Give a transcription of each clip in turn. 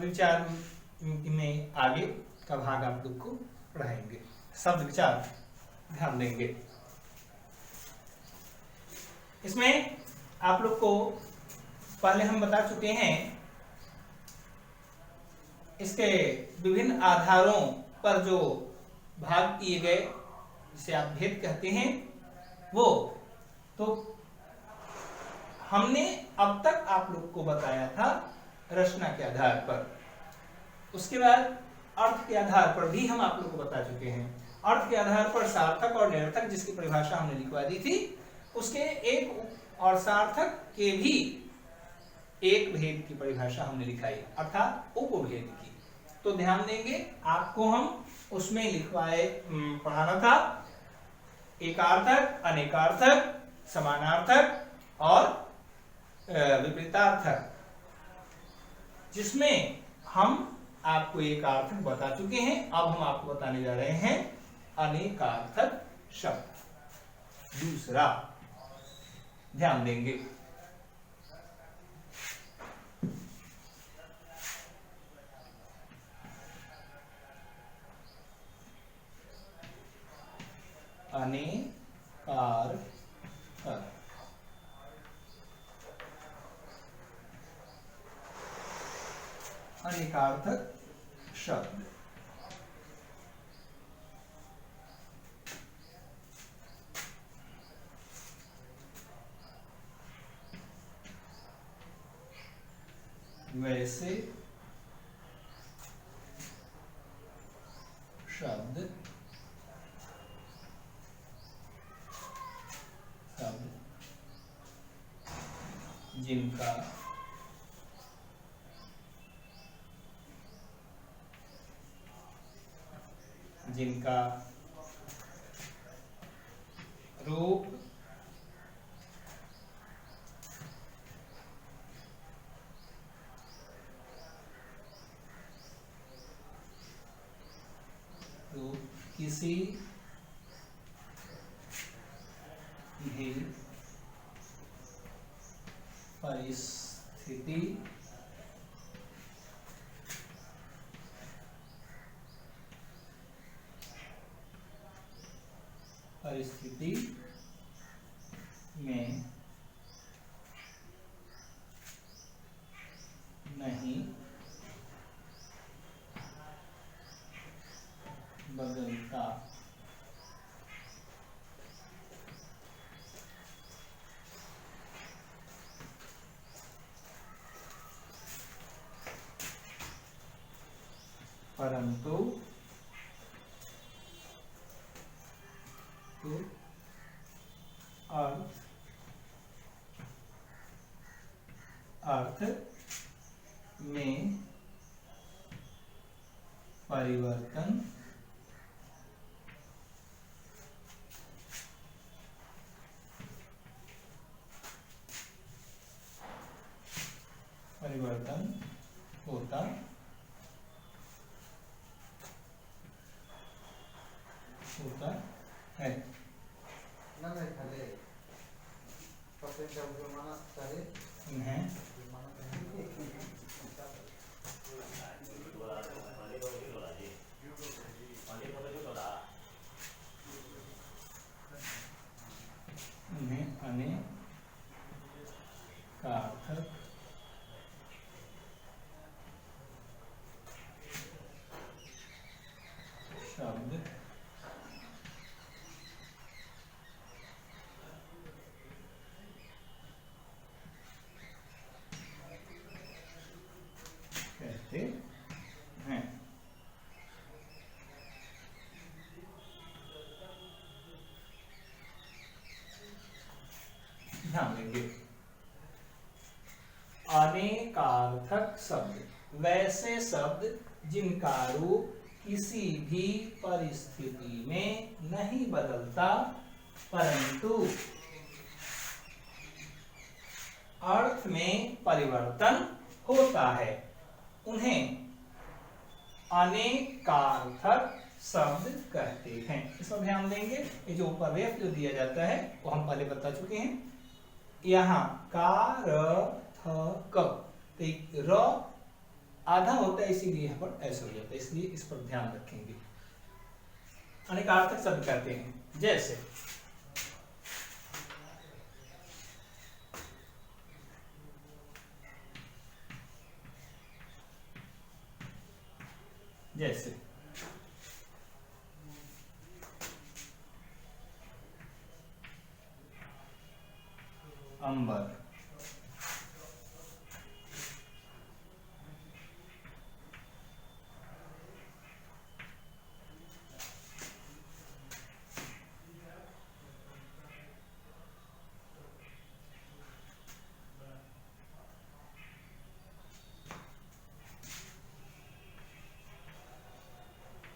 शब्द विचार में आगे का भाग आप लोग को पढ़ाएंगे। शब्द विचार ध्यान देंगे। इसमें आप लोग को पहले हम बता चुके हैं, इसके विभिन्न आधारों पर जो भाग किए गए, जिसे आप भेद कहते हैं, वो तो हमने अब तक आप लोग को बताया था रचना के आधार पर। उसके बाद अर्थ के आधार पर भी हम आप लोग को बता चुके हैं। अर्थ के आधार पर सार्थक और निरर्थक जिसकी परिभाषा हमने लिखवा दी थी, उसके एक और सार्थक के भी एक भेद की परिभाषा हमने लिखाई, अर्थात उपभेद की। तो ध्यान देंगे, आपको हम उसमें लिखवाए पढ़ाना था एकार्थक, अनेकार्थक, समानार्थक और विपरीतार्थक, जिसमें हम आपको एकार्थक बता चुके हैं। अब हम आपको बताने जा रहे हैं अनेकार्थक शब्द। दूसरा ध्यान देंगे, अनेकार्थक। अनेकार्थक शब्द वैसे शब्द जिनका रूप किसी भी परिस्थिति में नहीं बदलता। परंतु अर्थ में परिवर्तन होता है। अनेकार्थक शब्द कहते हैं। ध्यान देंगे, अनेकार्थक शब्द वैसे शब्द जिनका रूप किसी भी परिस्थिति में नहीं बदलता, परंतु अर्थ में परिवर्तन होता है, उन्हें अनेकार्थक शब्द कहते हैं। इस पर ध्यान देंगे, ये जो ऊपर रेफ जो दिया जाता है वो हम पहले बता चुके हैं। यहाँ का र थ क, र आधा होता है, इसीलिए यहाँ पर ऐसे हो जाता है, इसलिए इस पर ध्यान रखेंगे। अनेकार्थक शब्द कहते हैं, जैसे जैसे अंबर,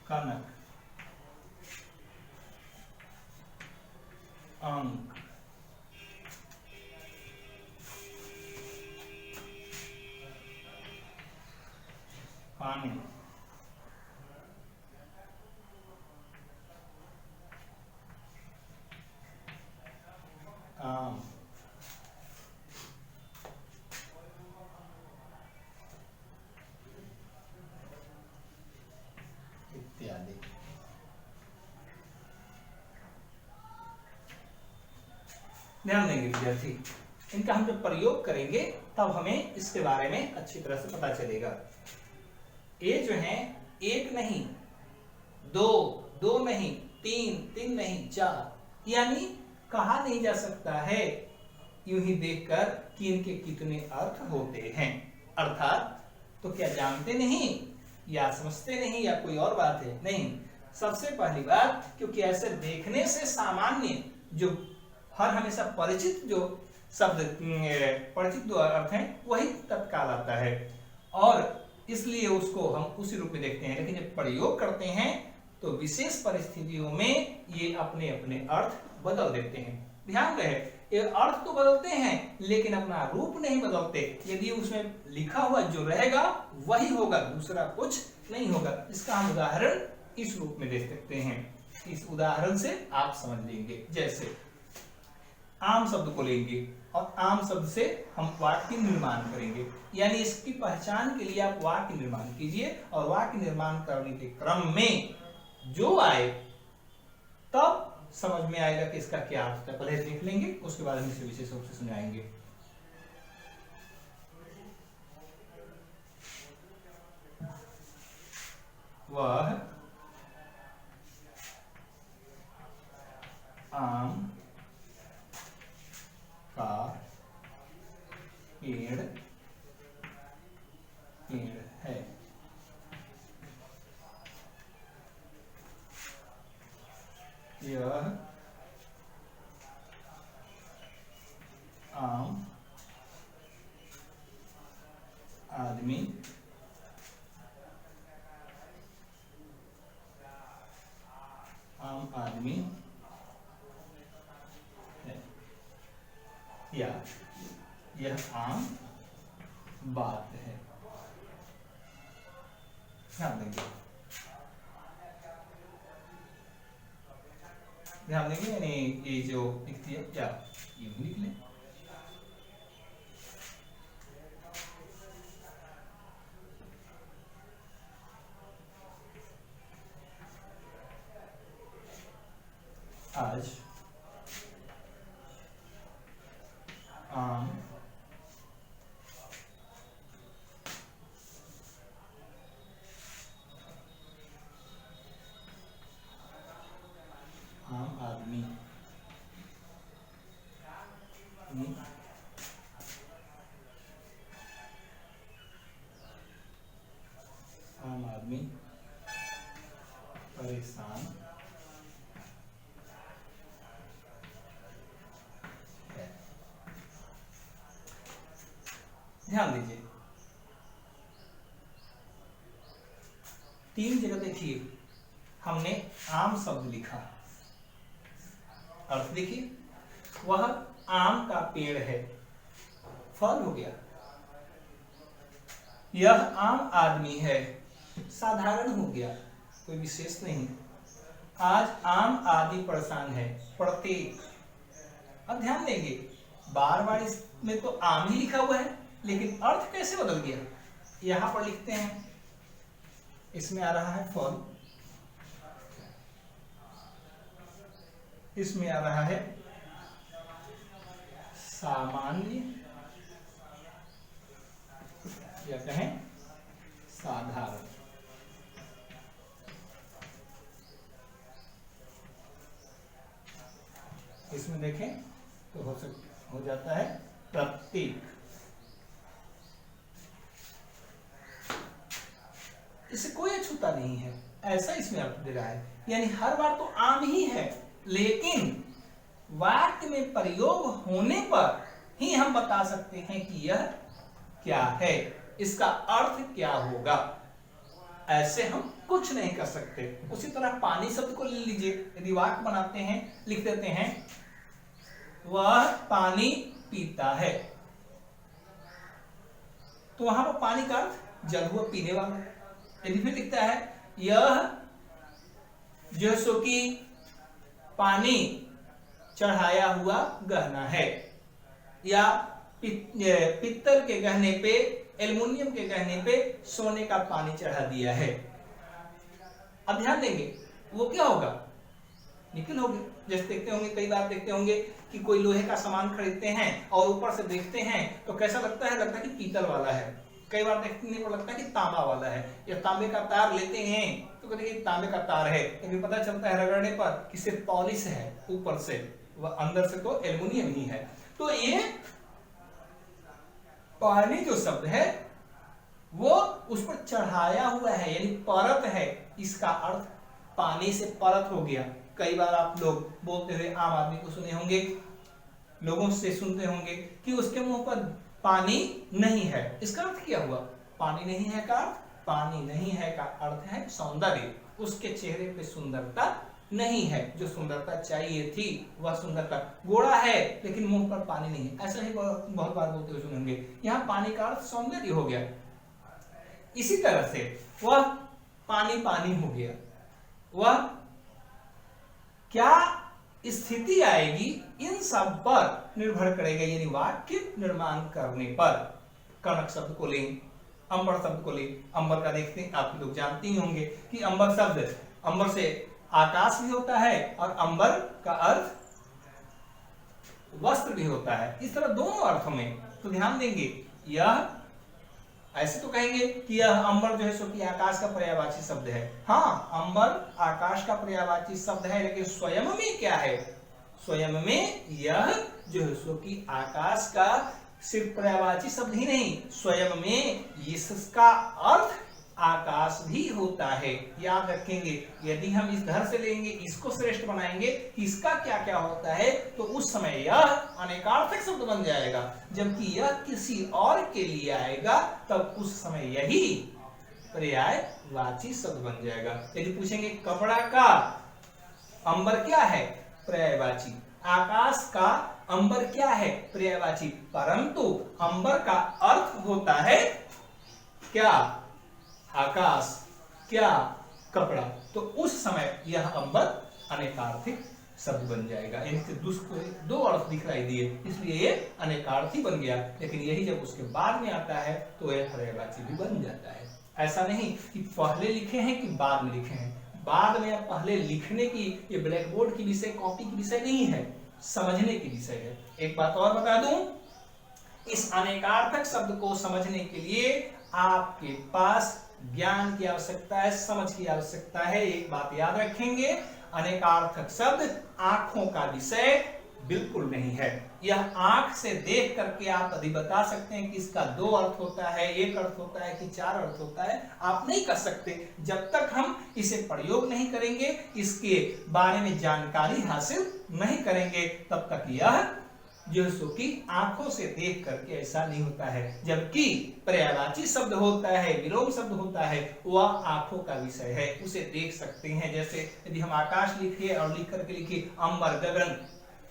कनक, अंक, पानी, आम, इत्यादि। ध्यान देंगे विद्यार्थी, इनका हम जब प्रयोग करेंगे तब हमें इसके बारे में अच्छी तरह से पता चलेगा। ये जो है एक नहीं, दो, दो नहीं, तीन, तीन नहीं, चार, यानी कहा नहीं जा सकता है यूं ही देखकर कि इनके कितने अर्थ होते हैं। अर्थात तो क्या जानते नहीं या समझते नहीं या कोई और बात है? नहीं, सबसे पहली बात, क्योंकि ऐसे देखने से सामान्य जो हर हमेशा परिचित जो शब्द, परिचित जो अर्थ हैं वही तत्काल आता है और इसलिए उसको हम उसी रूप में देखते हैं। लेकिन जब प्रयोग करते हैं तो विशेष परिस्थितियों में ये अपने अपने अर्थ बदल देते हैं। ध्यान रहे, ये अर्थ तो बदलते हैं लेकिन अपना रूप नहीं बदलते। यदि उसमें लिखा हुआ जो रहेगा वही होगा, दूसरा कुछ नहीं होगा। इसका हम उदाहरण इस रूप में देख सकते हैं। इस उदाहरण से आप समझ लेंगे। जैसे आम शब्द को लेंगे और आम शब्द से हम वाक्य निर्माण करेंगे, यानी इसकी पहचान के लिए आप वाक्य निर्माण कीजिए और वाक्य निर्माण करने के क्रम में जो आए तब समझ में आएगा कि इसका क्या अर्थ है। पहले देख लेंगे, उसके बाद हम इसे विशेष रूप से समझाएंगे। वह आम का पेड़ है। यह आम आदमी है, या यह आम बात है। ध्यान देंगे, ध्यान देंगे, यानी ये जो लिखती है क्या यूं लिख लें। आज आम आदमी परेशान है। ध्यान दीजिए, तीन जगह देखिए हमने आम शब्द लिखा, अर्थ देखिए, वह आम का पेड़ है, फल हो गया। यह आम आदमी है, साधारण हो गया, कोई विशेष नहीं। आज आम आदमी परेशान है, प्रत्येक। अब ध्यान देंगे, बार बार इसमें तो आम ही लिखा हुआ है लेकिन अर्थ कैसे बदल गया? यहां पर लिखते हैं, इसमें आ रहा है फल, इसमें आ रहा है सामान्य या कहें साधारण। इसमें देखें तो हो जाता है प्रत्येक। इसे कोई अछूता नहीं है, ऐसा इसमें अर्थ दे रहा है। यानी हर बार तो आम ही है, लेकिन वाक्य में प्रयोग होने पर ही हम बता सकते हैं कि यह क्या है, इसका अर्थ क्या होगा। ऐसे हम कुछ नहीं कर सकते। उसी तरह पानी शब्द को ले लीजिए, यदि वाक्य बनाते हैं, लिख देते हैं वह पानी पीता है, तो वहां पर पानी का अर्थ जल हुआ, पीने वाला। यदि फिर लिखता है यह जो सो कि पानी चढ़ाया हुआ गहना है, या पित्तल के गहने पे, एल्युमिनियम के गहने पे सोने का पानी चढ़ा दिया है। अब ध्यान देंगे वो क्या होगा, निकल होगी। जैसे देखते होंगे, कई बार देखते होंगे कि कोई लोहे का सामान खरीदते हैं और ऊपर से देखते हैं तो कैसा लगता है, लगता है कि पीतल वाला है। कई बार देखने को लगता है कि तांबा वाला है, या तांबे का तार लेते हैं तो कहते हैं तांबे का तार है, लेकिन पता चलता है रगड़ने पर कि सिर्फ पॉलिश है ऊपर से, वह अंदर से तो एल्युमिनियम ही है। तो ये पानी जो शब्द है वो उस पर चढ़ाया हुआ है, यानी परत है। इसका अर्थ पानी से परत हो गया। कई बार आप लोग बोलते हुए आम आदमी को सुने होंगे, लोगों से सुनते होंगे कि उसके मुंह पर पानी नहीं है। इसका अर्थ क्या हुआ, पानी नहीं है का अर्थ, पानी नहीं है का अर्थ है सौंदर्य। उसके चेहरे पे सुंदरता नहीं है, जो सुंदरता चाहिए थी वह सुंदरता। गोरा है लेकिन मुंह पर पानी नहीं है, ऐसा ही बहुत बार बोलते हुए सुनेंगे। यहाँ पानी का अर्थ सौंदर्य हो गया। इसी तरह से वह पानी पानी हो गया। वह क्या स्थिति आएगी इन सब पर निर्भर करेगा, यानी वाक्य निर्माण करने पर। कनक शब्द को लें, अंबर शब्द को लें। अंबर का देखते हैं, आप लोग जानते ही होंगे कि अंबर शब्द, अंबर से आकाश भी होता है और अंबर का अर्थ वस्त्र भी होता है। इस तरह दोनों अर्थों में तो ध्यान देंगे। यह ऐसे तो कहेंगे कि यह अंबर जो है सो कि आकाश का पर्यायवाची शब्द है। हाँ, अंबर आकाश का पर्यायवाची शब्द है, लेकिन स्वयं में क्या है, स्वयं में यह जो है सो कि आकाश का सिर्फ पर्यायवाची शब्द ही नहीं, स्वयं में इसका अर्थ आकाश भी होता है। याद रखेंगे, यदि हम इस घर से लेंगे, इसको श्रेष्ठ बनाएंगे, इसका क्या क्या होता है, तो उस समय यह अनेकार्थक शब्द बन जाएगा। जबकि यह किसी और के लिए आएगा तब उस समय यही पर्यायवाची शब्द बन जाएगा। यदि पूछेंगे कपड़ा का अंबर क्या है, पर्यायवाची। आकाश का अंबर क्या है, पर्यायवाची। परंतु अंबर का अर्थ होता है क्या, आकाश, क्या, कपड़ा। तो उस समय यह अंबर अनेकार्थिक शब्द बन जाएगा। इनसे दो अर्थ दिखाई दिए, इसलिए ये अनेकार्थी बन गया। लेकिन यही जब उसके बाद में आता है तो यह पर्यायवाची भी बन जाता है। ऐसा नहीं कि पहले लिखे हैं कि बाद में लिखे हैं। बाद में या पहले लिखने की ये ब्लैक बोर्ड की विषय, कॉपी की विषय नहीं है, समझने की विषय है। एक बात और बता दूं, इस अनेकार्थक शब्द को समझने के लिए आपके पास ज्ञान की आवश्यकता है, समझ की आवश्यकता है। एक बात याद रखेंगे, अनेकार्थक शब्द आंखों का विषय बिल्कुल नहीं है। यह आंख से देख करके आप यदि बता सकते हैं कि इसका दो अर्थ होता है, एक अर्थ होता है कि चार अर्थ होता है, आप नहीं कर सकते। जब तक हम इसे प्रयोग नहीं करेंगे, इसके बारे में जानकारी हासिल नहीं करेंगे, तब तक यह जो सो कि आंखों से देख करके ऐसा नहीं होता है। जबकि पर्यायवाची शब्द होता है, विलोम शब्द होता है, वह आंखों का विषय है, उसे देख सकते हैं। जैसे यदि हम आकाश लिखे और लिख करके लिखे अंबर, गगन,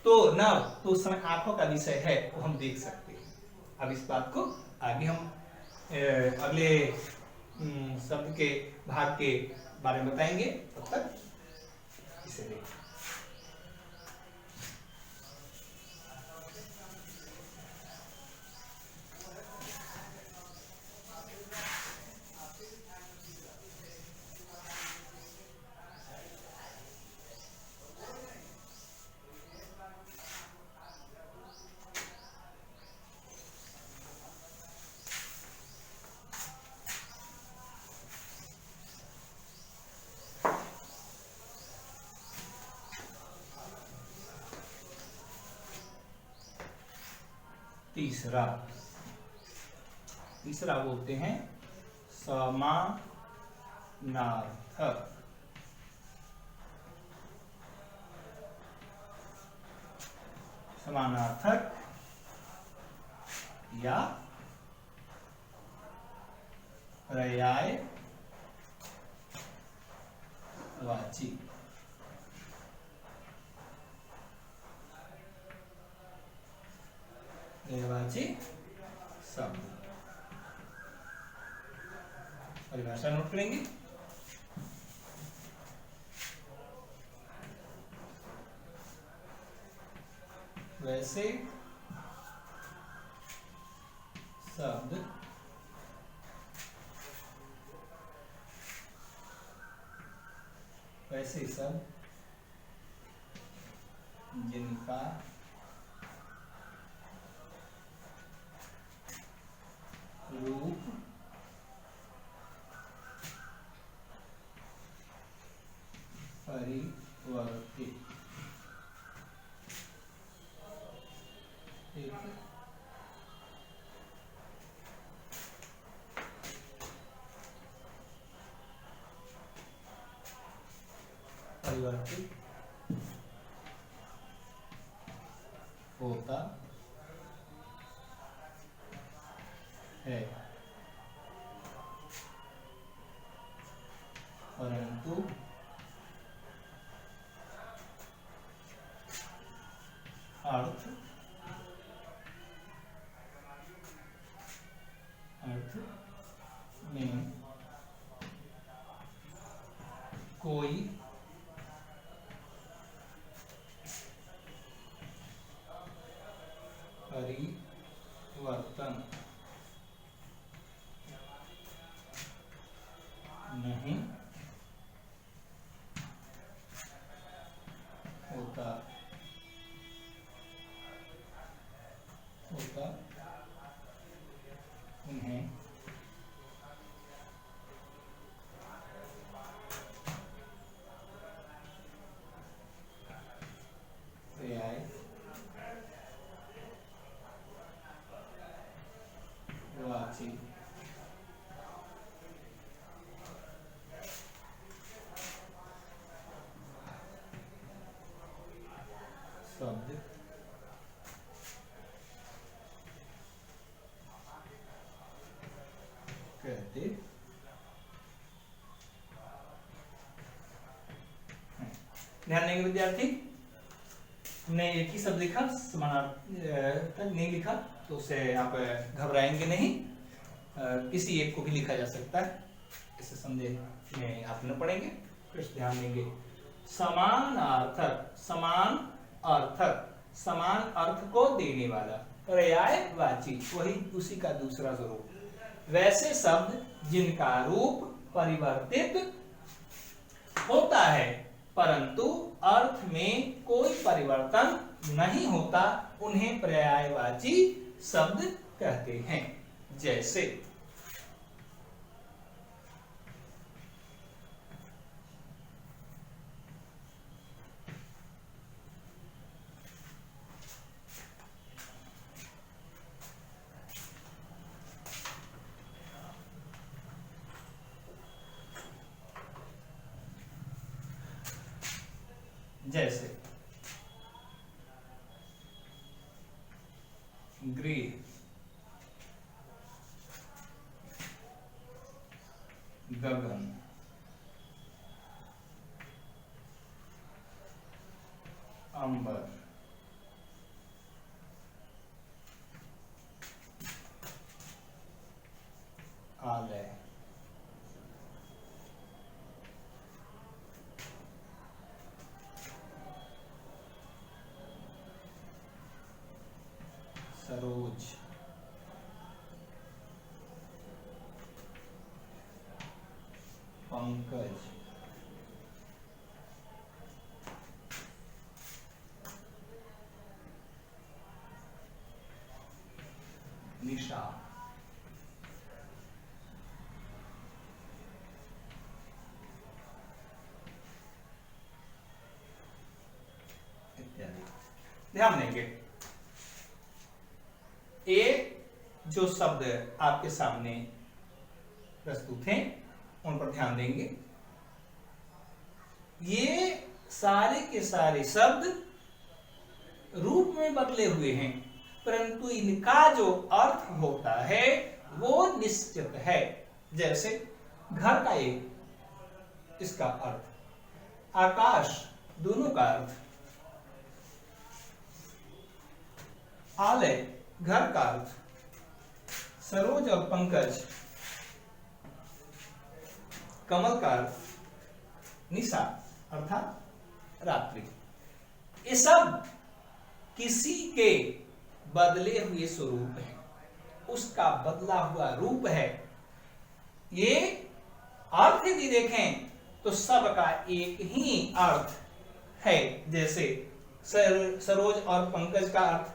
तो नभ, तो उस समय आंखों का विषय है, वो हम देख सकते हैं। अब इस बात को आगे हम अगले शब्द के भाग के बारे में बताएंगे। तब तक इसे देखें। तीसरा बोलते हैं समानार्थक। समानार्थक या पर्यायवाची। पर्यायवाची शब्द। परिभाषा नोट करेंगे। वैसे शब्द जिनका रूप परिवर्तित होता है, परंतु अर्थ में कोई परिवर्तन नहीं होता उन्हें पर्यायवाची शब्द कहते हैं। ध्यान देंगे विद्यार्थी, हमने एक ही शब्द लिखा, समानार्थक नहीं लिखा तो उसे आप घबराएंगे नहीं, किसी एक को भी लिखा जा सकता है, इसे संदेह में आप न पड़ेंगे। कृष्ण ध्यान देंगे। समानार्थक, समान अर्थक, समान अर्थ को देने वाला, पर्यायवाची वही उसी का दूसरा स्वरूप। वैसे शब्द जिनका रूप परिवर्तित होता है परंतु अर्थ में कोई परिवर्तन नहीं होता उन्हें पर्यायवाची शब्द कहते हैं। जैसे गृह, गगन, अंबर, आलय, सरोज, पंकज, निशा, इत्यादि। ध्यान देंगे जो शब्द आपके सामने प्रस्तुत हैं उन पर ध्यान देंगे। ये सारे के सारे शब्द रूप में बदले हुए हैं, परंतु इनका जो अर्थ होता है वो निश्चित है। जैसे घर का एक, इसका अर्थ, आकाश, दोनों का अर्थ, आलय, घर का अर्थ, सरोज और पंकज, कमल का अर्थ, निशा अर्थात रात्रि। ये सब किसी के बदले हुए स्वरूप है, उसका बदला हुआ रूप है। ये अर्थ यदि देखें तो सबका एक ही अर्थ है। जैसे सरोज और पंकज का अर्थ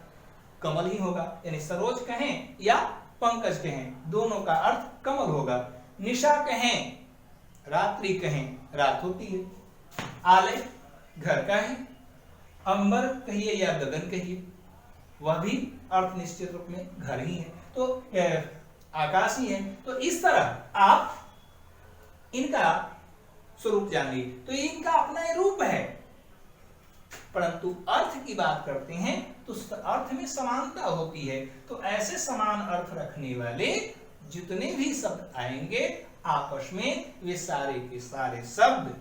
कमल ही होगा, यानी सरोज कहें या पंकज कहें, दोनों का अर्थ कमल होगा। निशा कहें, रात्रि कहें, रात होती है। आलय घर का है, अंबर कहिए या गगन कहिए, वह भी अर्थ निश्चित रूप में घर ही है, तो आकाश ही है। तो इस तरह आप इनका स्वरूप जानिए, तो इनका अपना ही रूप है, परंतु अर्थ की बात करते हैं तो अर्थ में समानता होती है। तो ऐसे समान अर्थ रखने वाले जितने भी शब्द आएंगे आपस में, वे सारे के सारे शब्द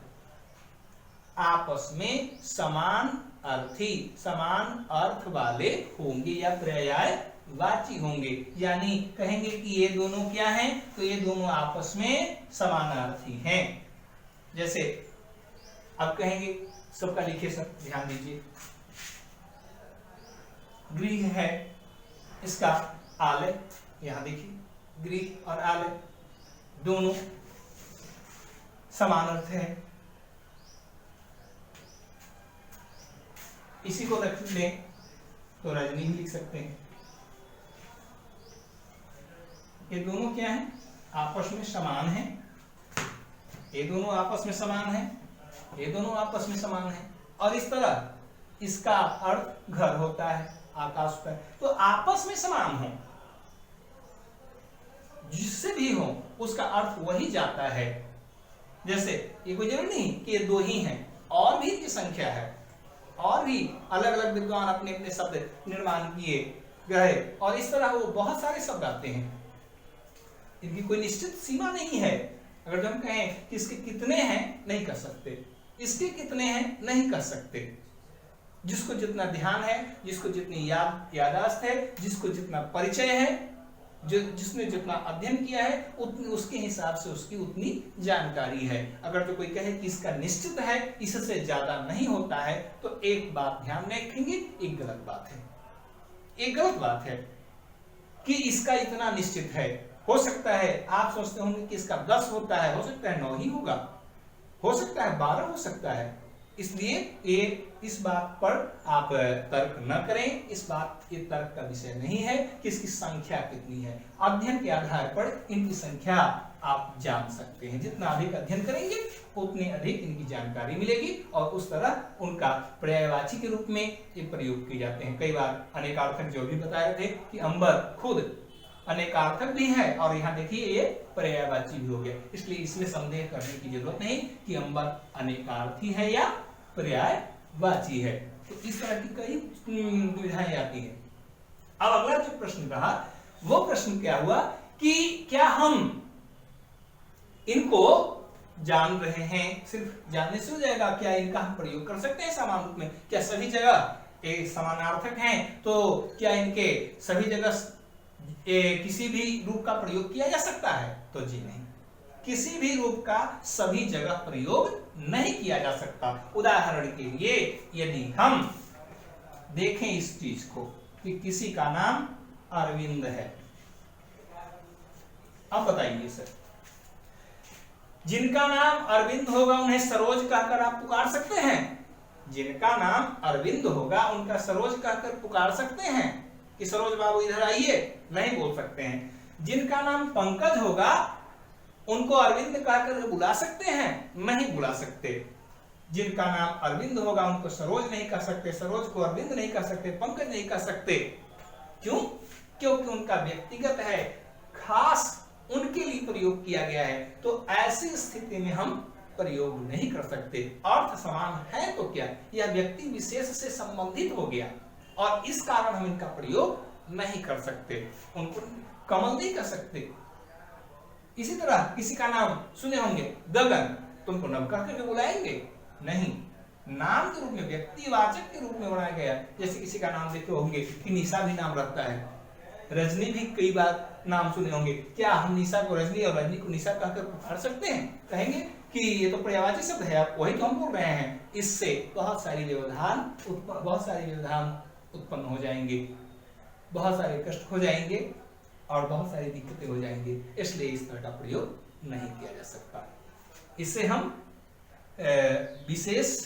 आपस में समान अर्थी, समान अर्थ वाले होंगे या पर्यायवाची होंगे। यानी कहेंगे कि ये दोनों क्या हैं, तो ये दोनों आपस में समानार्थी हैं। जैसे अब कहेंगे, सबका लिखिए, सब ध्यान दीजिए। गृह है, इसका आलय, यहां देखिए, गृह और आलय दोनों समान अर्थ है। इसी को रख लें तो रजनी भी लिख सकते हैं। ये दोनों क्या हैं, आपस में समान हैं। ये दोनों आपस में समान हैं, ये दोनों आपस में समान हैं। और इस तरह इसका अर्थ घर होता है, आकाश का, तो आपस में समान हो, जिससे भी हो उसका अर्थ वही जाता है। जैसे ये कोई जरूरी नहीं कि ये दो ही हैं, और भी इनकी संख्या है, और भी अलग अलग विद्वान अपने अपने शब्द निर्माण किए गए, और इस तरह वो बहुत सारे शब्द आते हैं। इनकी कोई निश्चित सीमा नहीं है। अगर हम कहें कि इसके कितने हैं, नहीं कर सकते, इसके कितने हैं, नहीं कर सकते। जिसको जितना ध्यान है, जिसको जितनी यादाश्त है, जिसको जितना परिचय है, जिसने जितना अध्ययन किया है, उसके हिसाब से उसकी उतनी जानकारी है। अगर तो कोई कहे कि इसका निश्चित है, इससे ज्यादा नहीं होता है, तो एक बात ध्यान में रखेंगे, एक गलत बात है। एक गलत बात है कि इसका इतना निश्चित है। हो सकता है आप सोचते होंगे कि इसका 10 होता है, हो सकता है 9 ही होगा, हो सकता है 12 हो सकता है। इसलिए ये इस बात पर आप तर्क न करें। ये तर्क का विषय नहीं है कि इसकी संख्या कितनी है। अध्ययन के आधार पर इनकी संख्या आप जान सकते हैं। जितना अधिक अध्ययन करेंगे उतनी अधिक इनकी जानकारी मिलेगी, और उस तरह उनका पर्यायवाची के रूप में ये प्रयोग किए जाते हैं। कई बार अनेकार्थक जो भी बता रहे थे कि अंबर खुद अनेकार्थक भी है, और यहाँ देखिए ये पर्यायवाची भी हो गया। इसलिए इसमें संदेह करने की जरूरत नहीं कि अंबर अनेकार्थी है या पर्यायवाची है। तो इस तरह की कई दुविधाएं आती है। अब अगला जो प्रश्न रहा, वो प्रश्न क्या हुआ कि क्या हम इनको जान रहे हैं, सिर्फ जानने से हो जाएगा? क्या इनका हम प्रयोग कर सकते हैं समान रूप में? क्या सभी जगह एक समानार्थक हैं, तो क्या इनके सभी जगह किसी भी रूप का प्रयोग किया जा सकता है? तो जी नहीं, किसी भी रूप का सभी जगह प्रयोग नहीं किया जा सकता। उदाहरण के लिए यदि हम देखें इस चीज को कि किसी का नाम अरविंद है, अब बताइए सर, जिनका नाम अरविंद होगा उन्हें सरोज कहकर आप पुकार सकते हैं? जिनका नाम अरविंद होगा उनका सरोज कहकर पुकार सकते हैं कि सरोज बाबू इधर आइए? नहीं बोल सकते हैं। जिनका नाम पंकज होगा उनको अरविंद कहकर बुला सकते हैं? नहीं बुला सकते। जिनका नाम अरविंद होगा उनको सरोज नहीं कह सकते, सरोज को अरविंद नहीं कह सकते, पंकज नहीं कह सकते। क्यों? क्योंकि उनका व्यक्तिगत है, खास उनके लिए प्रयोग किया गया है, तो ऐसी स्थिति में हम प्रयोग नहीं कर सकते। अर्थ समान है तो क्या, यह व्यक्ति विशेष से संबंधित हो गया और इस कारण हम इनका प्रयोग नहीं कर सकते, उनको कमल नहीं कर सकते। इसी तरह किसी का नाम सुने होंगे गगन, तुमको नव कह के बुलाएंगे नहीं, नाम के रूप में, व्यक्तिवाचक के रूप में बनाया गया। जैसे किसी का नाम देखे होंगे कि निशा भी नाम रखता है, रजनी भी कई बार नाम सुने होंगे, क्या हम निशा को रजनी और रजनी को निशा कहकर पुकार सकते हैं? कहेंगे कि ये तो पर्यायवाची शब्द है, वही तो हम बोल रहे हैं। इससे बहुत सारे व्यवधान उत्पन्न हो जाएंगे, बहुत सारे कष्ट हो जाएंगे और बहुत सारी दिक्कतें हो जाएंगी, इसलिए इस तरह का प्रयोग नहीं किया जा सकता। इससे हम विशेष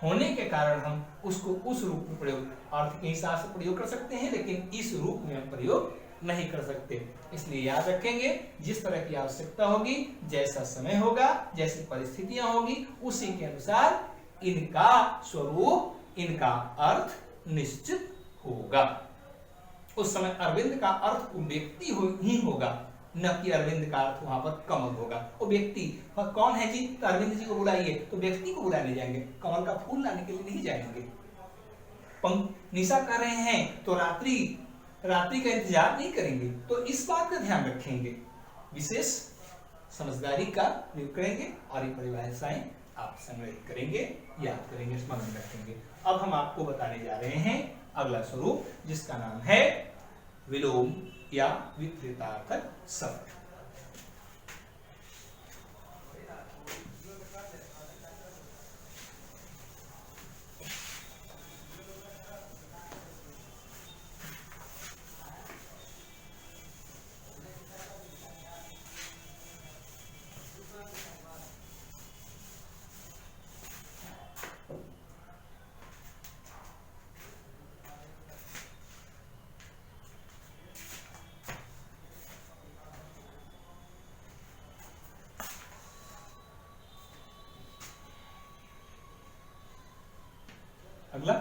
होने के कारण हम उसको उस रूप में प्रयोग, अर्थ के हिसाब से प्रयोग कर सकते हैं, लेकिन इस रूप में हम प्रयोग नहीं कर सकते। इसलिए याद रखेंगे, जिस तरह की आवश्यकता होगी, जैसा समय होगा, जैसी परिस्थितियां होगी, उसी के अनुसार इनका स्वरूप, इनका अर्थ निश्चित होगा। उस समय अरविंद का अर्थ व्यक्ति ही होगा, न कि अरविंद का अर्थ वहां पर कमल होगा। वो व्यक्ति कौन है जी, तो अरविंद जी को बुलाइए, तो व्यक्ति को बुलाने जाएंगे, कमल का फूल लाने के लिए नहीं जाएंगे। निशा कर रहे हैं तो रात्रि का इंतजार नहीं करेंगे, तो इस बात का ध्यान रखेंगे, विशेष समझदारी का प्रयोग करेंगे और ये परिभाषाएं आप संग्रहित करेंगे, याद करेंगे, स्मरण रखेंगे। अब हम आपको बताने जा रहे हैं अगला स्वरूप, जिसका नाम है विलोम या विपरीतार्थक शब्द। अगला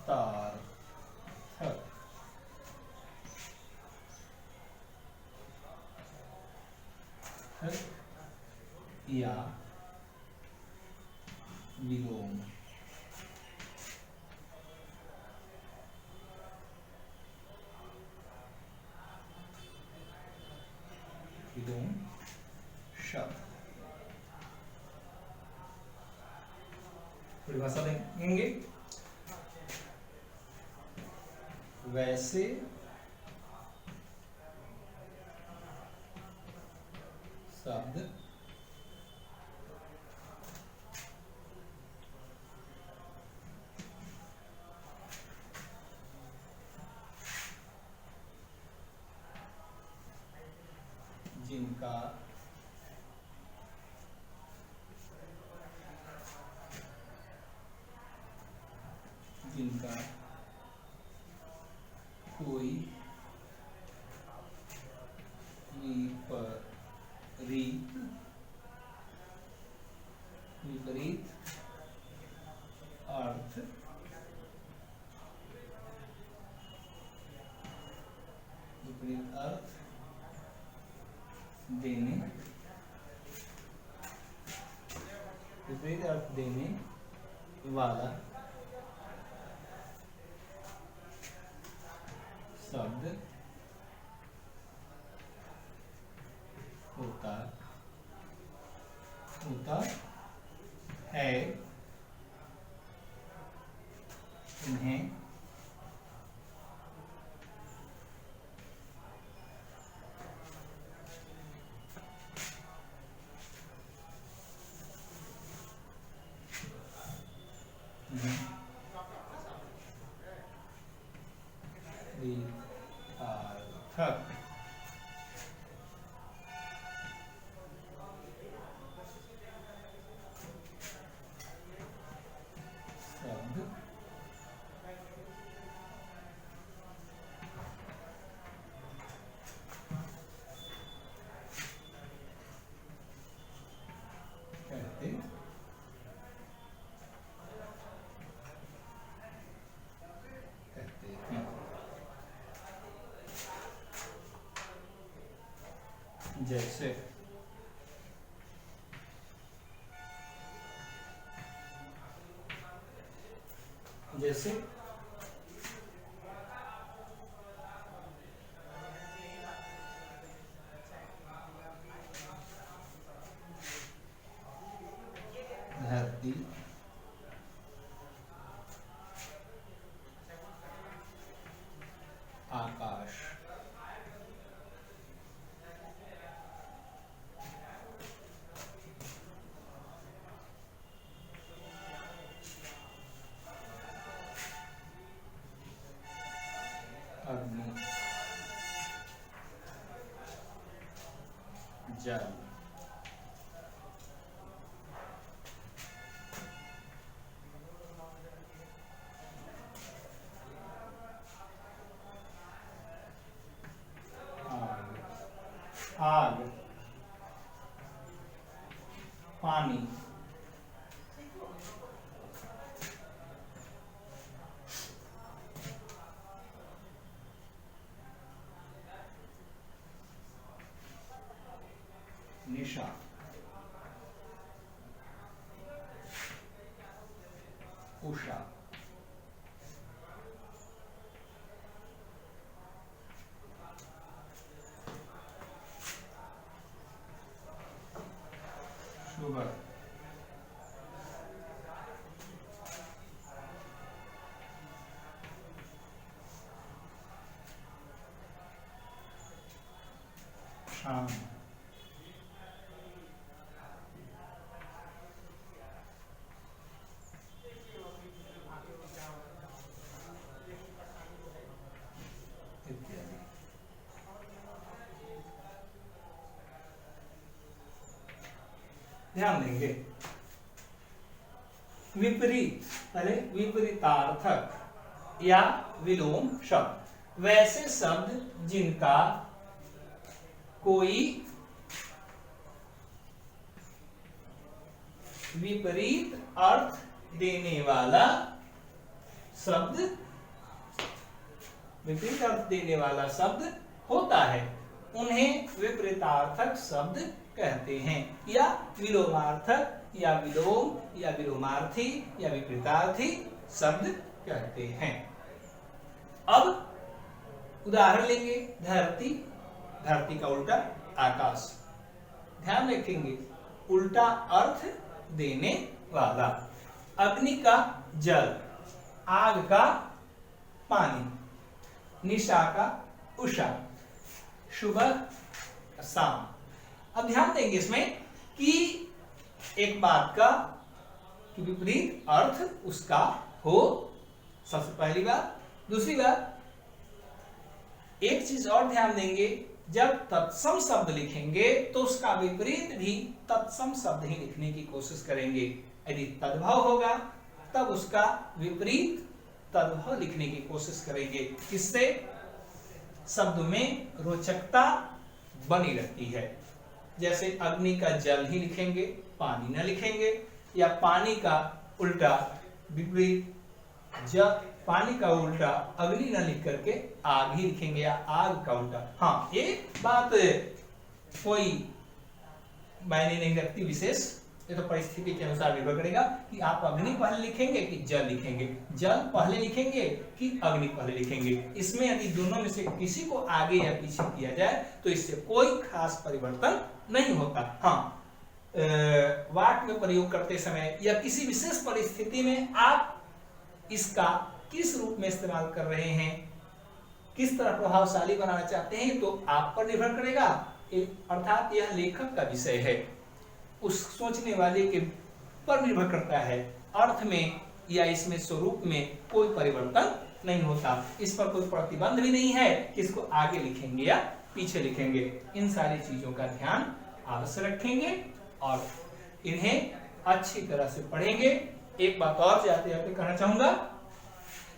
विपरीतार्थक या विलोम। विलोम शब्द परिभाषा देंगे, वैसे शब्द जिनका कोई विपरीत अर्थ देने वाला शब्द होता है। इन्हें विपरीतार्थक शब्द जैसे धरती, आकाश, अग्नि, जल, आग, पानी, निशा, उषा, सुबह, शाम, इत्यादि। ध्यान देंगे विपरीत, पहले विपरीतार्थक या विलोम शब्द, वैसे शब्द जिनका कोई विपरीत अर्थ देने वाला शब्द, विपरीत अर्थ देने वाला शब्द होता है, उन्हें विपरीतार्थक शब्द कहते हैं, या विलोमार्थक या विलोम या विलोमार्थी या विपरीतार्थी शब्द कहते हैं। अब उदाहरण लेंगे, धरती, धरती का उल्टा आकाश। ध्यान रखेंगे, उल्टा अर्थ देने वाला। अग्नि का जल, आग का पानी, निशा का उषा, सुबह शाम। अब ध्यान देंगे इसमें कि एक बात का कि विपरीत अर्थ उसका हो, सबसे पहली बात। दूसरी बात, एक चीज और ध्यान देंगे, जब तत्सम शब्द लिखेंगे तो उसका विपरीत भी तत्सम शब्द ही लिखने की कोशिश करेंगे। यदि तद्भव होगा तब उसका विपरीत तद्भव लिखने की कोशिश करेंगे। इससे शब्द में रोचकता बनी रहती है। जैसे अग्नि का जल ही लिखेंगे, पानी न लिखेंगे, या पानी का उल्टा विपरीत पानी का उल्टा अग्नि न लिख करके आग ही लिखेंगे, या आग का उल्टा। हाँ, ये बात कोई मायने नहीं रखती विशेष, ये तो परिस्थिति के अनुसार निर्भर करेगा कि आप अग्नि पहले लिखेंगे कि जल लिखेंगे, जल पहले लिखेंगे कि अग्नि पहले लिखेंगे। इसमें यदि दोनों में से किसी को आगे या पीछे किया जाए तो इससे कोई खास परिवर्तन नहीं होता। हाँ, वाक्य में प्रयोग करते समय या किसी विशेष परिस्थिति में आप इसका किस रूप में इस्तेमाल कर रहे हैं, किस तरह प्रभावशाली बनाना चाहते हैं, तो आप पर निर्भर करेगा। अर्थात यह लेखक का विषय है, उस सोचने वाले के पर निर्भर करता है। अर्थ में या इसमें स्वरूप में कोई परिवर्तन नहीं होता। इस पर कोई प्रतिबंध भी नहीं है कि इसको आगे लिखेंगे या पीछे लिखेंगे। इन सारी चीजों का ध्यान अवश्य रखेंगे और इन्हें अच्छी तरह से पढ़ेंगे। एक बात और जाते जाते कहना चाहूंगा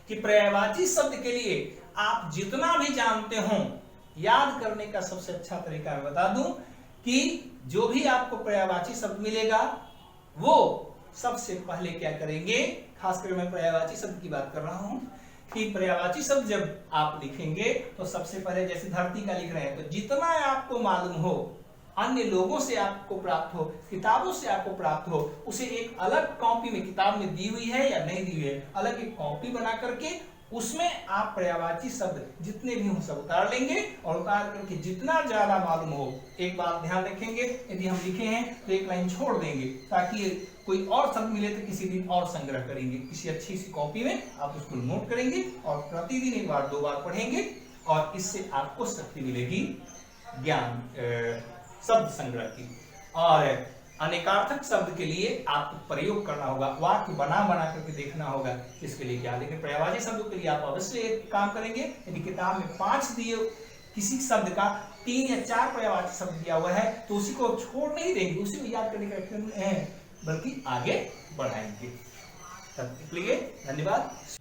कि पर्यायवाची शब्द के लिए आप जितना भी जानते हो, याद करने का सबसे अच्छा तरीका मैं बता दूं कि जो भी आपको पर्यायवाची शब्द मिलेगा वो सबसे पहले क्या करेंगे, खासकर मैं पर्यायवाची शब्द की बात कर रहा हूं कि पर्यायवाची शब्द जब आप लिखेंगे तो सबसे पहले जैसे धरती का लिख रहे हैं तो जितना आपको मालूम हो अन्य लोगों से आपको प्राप्त हो, किताबों से आपको प्राप्त हो, उसे एक अलग कॉपी में, किताब में दी हुई है या नहीं दी हुई है, अलग एक कॉपी बना करके उसमें आप पर्यायवाची शब्द जितने भी हों सब उतार लेंगे और उतार करके जितना ज्यादा मालूम हो, एक बात ध्यान रखेंगे, यदि हम लिखे हैं तो एक लाइन छोड़ देंगे ताकि कोई और शब्द मिले तो किसी दिन और संग्रह करेंगे, किसी अच्छी सी कॉपी में आप उसको नोट करेंगे और प्रतिदिन एक बार 2 बार पढ़ेंगे और इससे आपको शक्ति मिलेगी ज्ञान शब्द संग्रह की। और अनेकार्थक शब्द के लिए आपको प्रयोग करना होगा, वाक्य बना करके देखना होगा इसके लिए क्या। लेकिन पर्यायवाची शब्दों के लिए आप अवश्य एक काम करेंगे, यदि किताब में 5 दिए किसी शब्द का 3 या 4 पर्यायवाची शब्द दिया हुआ है तो उसी को छोड़ नहीं देंगे, उसी को याद करने का है, बल्कि आगे बढ़ाएंगे। तब तक के लिए धन्यवाद।